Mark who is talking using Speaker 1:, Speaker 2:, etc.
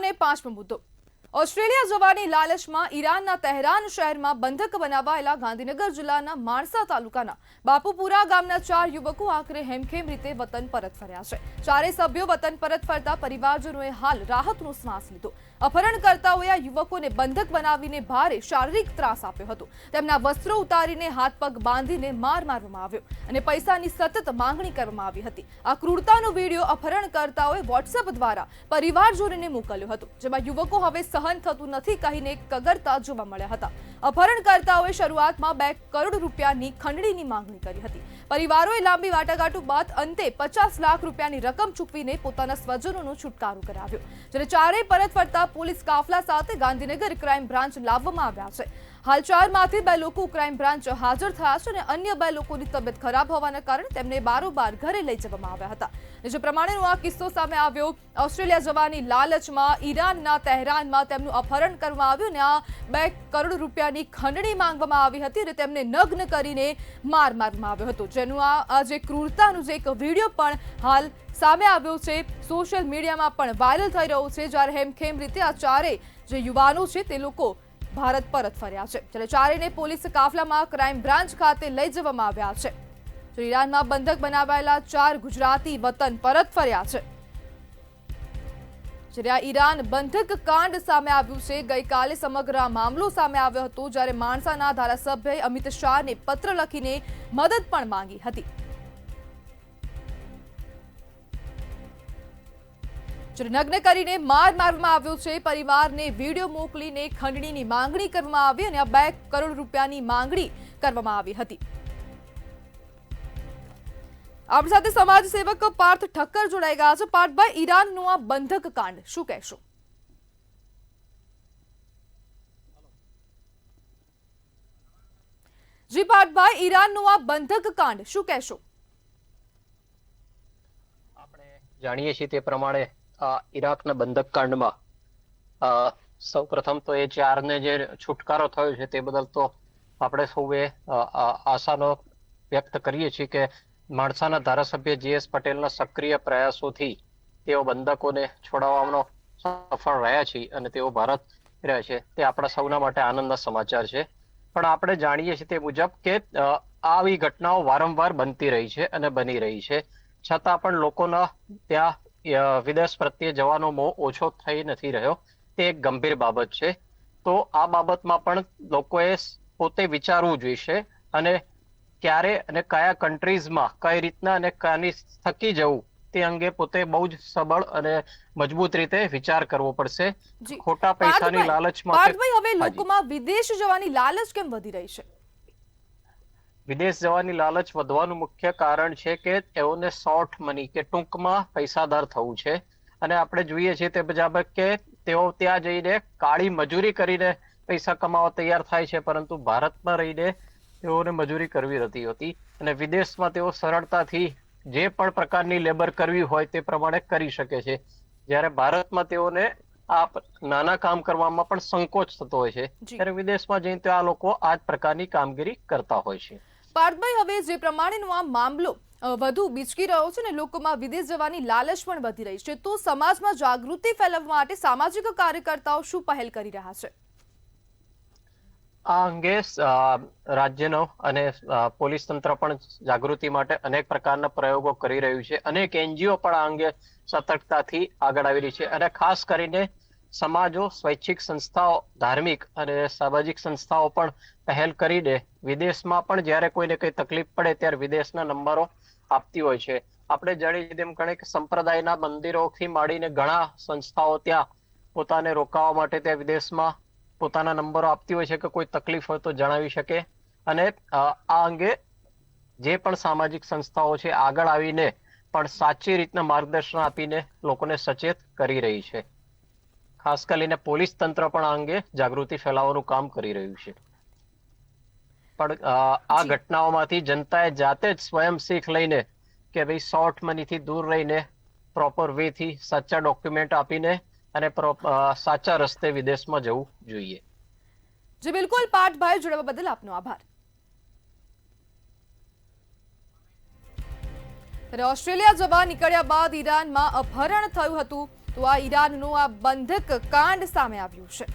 Speaker 1: અને પાંચમો મુદ્દો ઓસ્ટ્રેલિયા જવાની લાલચમાં ઈરાનના તહેરાન શહેરમાં બંધક બનાવાયેલા ગાંધીનગર જિલ્લાના માણસા તાલુકાના બાપુપુરા ગામના 4 યુવકો આખરે હેમખેમ રીતે વતન પરત ફર્યા છે। ચારેય સભ્યો વતન પરત ફરતા પરિવારજનોએ હાલ રાહતનો શ્વાસ લીધો। અપહરણકર્તાઓએ આ યુવકોને બંધક બનાવીને ભારે શારીરિક ત્રાસ આપ્યો હતો। તેમના વસ્ત્રો ઉતારીને હાથ પગ બાંધીને માર મારવામાં આવ્યો અને પૈસાની સતત માંગણી કરવામાં આવી હતી। આ ક્રૂરતાનો વિડીયો અપહરણકર્તાઓએ વોટ્સએપ દ્વારા પરિવારજનોને મોકલ્યો હતો, જેમાં યુવકો હવે સહન થતું નથી કહીને કગરતા જોવા મળ્યા હતા। અપહરણકર્તાઓએ શરૂઆતમાં 2 કરોડ રૂપિયાની ખંડણીની માંગણી કરી હતી। પરિવારોએ લાંબી વાટાઘાટો બાદ અંતે 50 લાખ રૂપિયાની રકમ ચૂકવીને પોતાના સ્વજનોનો છુટકારો કરાવ્યો, જ્યારે ચારેય પરત ફરતા પોલીસ કાફલા સાથે ગાંધીનગર ક્રાઇમ બ્રાન્ચ લાવવામાં આવ્યા છે। હાલ 4 માંથી 2 લોકો ક્રાઇમ બ્રાન્ચ હાજર થયા છે અને અન્ય 2 લોકોની તબિયત ખરાબ હોવાના કારણે તેમને બારોબાર ઘરે લઈ જવામાં આવ્યા હતા। જે પ્રમાણેનો આ કિસ્સો સામે આવ્યો। ઓસ્ટ્રેલિયા જવાની લાલચમાં ઈરાનના તહેરાનમાં તેમનું અપહરણ કરવામાં આવ્યું અને આ 2 કરોડ રૂપિયાની ખંડણી માંગવામાં આવી હતી અને તેમને નગ્ન કરીને માર મારવામાં આવ્યો હતો, જેનું આ જે ક્રૂરતાનું જે એક વિડીયો પણ હાલ સામે આવ્યો છે, સોશિયલ મીડિયામાં પણ વાયરલ થઈ રહ્યો છે। જ્યારે હેમખેમ રીતે આ ચારેય જે યુવાનો છે તે લોકો ભારત પરત ફર્યા છે, જ્યારે ચારેયને પોલીસ કાફલામાં ક્રાઇમ બ્રાન્ચ ખાતે લઈ જવામાં આવ્યા છે। ઈરાનમાં બંધક બનાવાયેલા 4 ગુજરાતી વતન પરત ફર્યા છે। જ્યારે આ ઈરાન બંધક કાંડ સામે આવ્યું છે, ગઈકાલે સમગ્ર આ મામલો સામે આવ્યો હતો, જ્યારે માણસાના ધારાસભ્ય અમિત શાહને પત્ર લખીને મદદ પણ માંગી હતી। નગ્ન કરીને માર મારવામાં આવ્યો છે। પરિવારને વિડીયો મોકલીને ખંડણીની માંગણી કરવામાં આવી અને આ 2 કરોડ રૂપિયાની માંગણી કરવામાં આવી હતી। આપણી સાથે સમાજ સેવક પાર્થ ઠક્કર જોડાઈ ગયા છે। પાર્થભાઈ, ઈરાનનું આ બંધક કાંડ શું કહેશો? જી પાર્થભાઈ, ઈરાનનું આ બંધક કાંડ શું કહેશો?
Speaker 2: આપણે જાણીએ છીએ તે પ્રમાણે ઈરાકના બંધક કાંડમાં સૌ પ્રથમ તો એ 4ને જે છુટકારો થયો છે તે બદલ તો આપણે સૌએ આશાનો વ્યક્ત કરીએ છીએ કે માણસાના ધારાસભ્ય JS પટેલના સક્રિય પ્રયાસોથી તેઓ બંધકોને છોડાવવાનો સફળ રહ્યા છે અને તેઓ ભારત રહ્યા છે, તે આપણા સૌના માટે આનંદના સમાચાર છે। પણ આપણે જાણીએ છીએ તે મુજબ કે આવી ઘટનાઓ વારંવાર બનતી રહી છે અને બની રહી છે, છતાં પણ લોકોના ત્યાં વિદેશ પ્રત્યે જવાનો મોહ ઓછો થઈ નથી રહ્યો, તે એક ગંભીર બાબત છે। તો આ બાબતમાં પણ લોકોએ પોતે વિચારવું જોઈશે અને ક્યારે અને કયા કન્ટ્રીઝમાં કઈ રીતના અને કયાની થકી જવું તે અંગે પોતે બહુ જ સબળ અને મજબૂત રીતે વિચાર કરવો પડશે। ખોટા પૈસાની લાલચમાં
Speaker 1: હવે લોકોમાં વિદેશ જવાની લાલચ કેમ વધી રહી છે?
Speaker 2: વિદેશ જવાની લાલચ વધવાનું મુખ્ય કારણ છે કે તેઓને શોર્ટ મની કે ટૂંકમાં પૈસાદાર થવું છે અને આપણે જોઈએ છીએ તે મુજબ કે તેઓ ત્યાં જઈને કાળી મજૂરી કરીને પૈસા કમાવા તૈયાર થાય છે, પરંતુ ભારતમાં રહીને તેઓને મજૂરી કરવી નથી હોતી અને વિદેશમાં તેઓ સરળતાથી જે પણ પ્રકારની લેબર કરવી હોય તે પ્રમાણે કરી શકે છે, જ્યારે ભારતમાં તેઓને આ નાના કામ કરવામાં પણ સંકોચ થતો હોય છે, ત્યારે વિદેશમાં જઈને આ લોકો આ જ પ્રકારની કામગીરી કરતા હોય છે।
Speaker 1: પાર્થભાઈ, હવે જે પ્રમાણેનો આ મામલો વધુ બીચકી રહ્યો છે ને લોકોમાં વિદેશ જવાની લાલચ પણ વધી રહી છે, તો સમાજમાં જાગૃતિ ફેલાવવા માટે સામાજિક કાર્યકર્તાઓ શું પહેલ કરી રહ્યા છે?
Speaker 2: આ અંગે રાજ્યનો અને પોલીસ તંત્ર પણ જાગૃતિ માટે અનેક પ્રકારના પ્રયોગો કરી રહ્યું છે। અનેક NGO પણ આ અંગે સતર્કતાથી આગળ આવી રહી છે અને ખાસ કરીને સમાજો, સ્વૈચ્છિક સંસ્થાઓ, ધાર્મિક અને સામાજિક સંસ્થાઓ પણ પહેલ કરીને વિદેશમાં પણ જ્યારે કોઈને કઈ તકલીફ પડે ત્યારે વિદેશના નંબરો આપતી હોય છે। આપણે જાણીએ તેમ ગણે કે સંપ્રદાયના મંદિરોથી માંડીને ઘણા સંસ્થાઓ ત્યાં પોતાને રોકાવા માટે ત્યાં વિદેશમાં પોતાના નંબરો આપતી હોય છે કે કોઈ તકલીફ હોય તો જણાવી શકે અને આ અંગે જે પણ સામાજિક સંસ્થાઓ છે આગળ આવીને પણ સાચી રીતના માર્ગદર્શન આપીને લોકોને સચેત કરી રહી છે। ખાસ કરીને પોલીસ તંત્ર પણ આ અંગે જાગૃતિ ફેલાવવાનું કામ કરી રહ્યું છે, પણ આ ઘટનાઓમાંથી જનતાએ જાતે જ સ્વયં શીખ લઈને કે ભાઈ શોર્ટ મનીથી દૂર રહીને પ્રોપર વેથી સાચા ડોક્યુમેન્ટ આપીને અને સાચા રસ્તે વિદેશમાં જવું જોઈએ।
Speaker 1: જી બિલકુલ પાર્થભાઈ, જોડાવા બદલ આપનો આભાર। ઓસ્ટ્રેલિયા જવા નીકળ્યા બાદ ઈરાનમાં અપહરણ થયું હતું, તો આ ઈરાનનું આ બંધક કાંડ સામે આવ્યું છે.